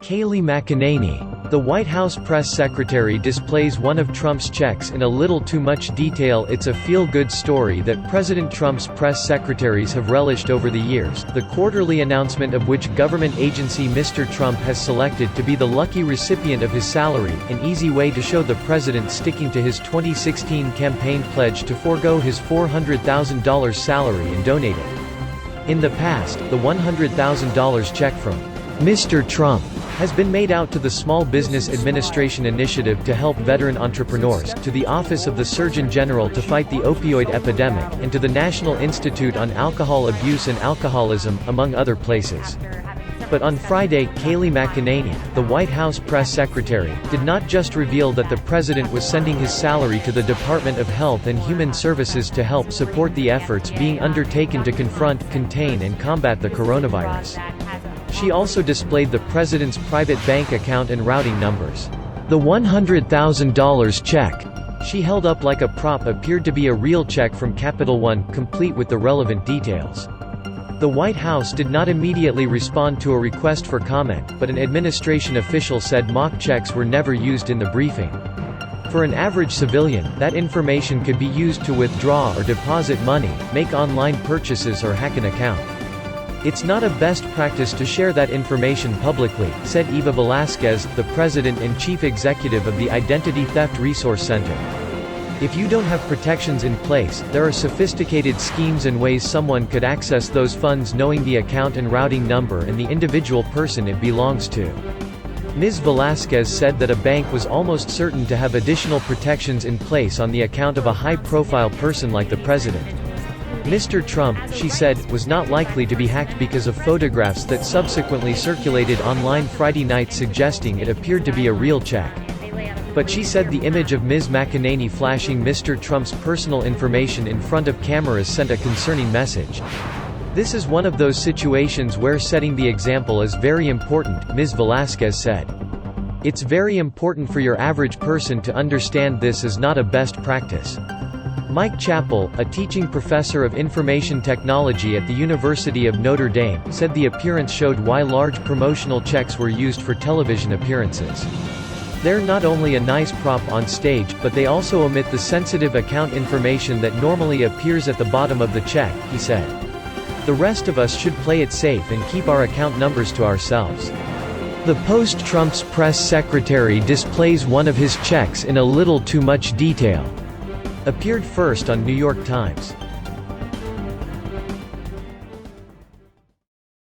Kayleigh McEnany. The White House press secretary displays one of Trump's checks in a little too much detail. It's a feel-good story that President Trump's press secretaries have relished over the years, the quarterly announcement of which government agency Mr. Trump has selected to be the lucky recipient of his salary, an easy way to show the president sticking to his 2016 campaign pledge to forego his $400,000 salary and donate it. In the past, the $100,000 check from Mr. Trump has been made out to the Small Business Administration Initiative to help veteran entrepreneurs, to the Office of the Surgeon General to fight the opioid epidemic, and to the National Institute on Alcohol Abuse and Alcoholism, among other places. But on Friday, Kayleigh McEnany, the White House press secretary, did not just reveal that the president was sending his salary to the Department of Health and Human Services to help support the efforts being undertaken to confront, contain and combat the coronavirus. She also displayed the president's private bank account and routing numbers. The $100,000 check she held up like a prop appeared to be a real check from Capital One, complete with the relevant details. The White House did not immediately respond to a request for comment, but an administration official said mock checks were never used in the briefing. For an average civilian, that information could be used to withdraw or deposit money, make online purchases or hack an account. It's not a best practice to share that information publicly, said Eva Velasquez, the president and chief executive of the Identity Theft Resource Center. If you don't have protections in place, there are sophisticated schemes and ways someone could access those funds knowing the account and routing number and the individual person it belongs to. Ms. Velasquez said that a bank was almost certain to have additional protections in place on the account of a high-profile person like the president. Mr. Trump, she said, was not likely to be hacked because of photographs that subsequently circulated online Friday night suggesting it appeared to be a real check. But she said the image of Ms. McEnany flashing Mr. Trump's personal information in front of cameras sent a concerning message. This is one of those situations where setting the example is very important, Ms. Velasquez said. It's very important for your average person to understand this is not a best practice. Mike Chappell, a teaching professor of information technology at the University of Notre Dame, said the appearance showed why large promotional checks were used for television appearances. They're not only a nice prop on stage, but they also omit the sensitive account information that normally appears at the bottom of the check, he said. The rest of us should play it safe and keep our account numbers to ourselves. The post-Trump's press secretary displays one of his checks in a little too much detail. Appeared first on New York Times.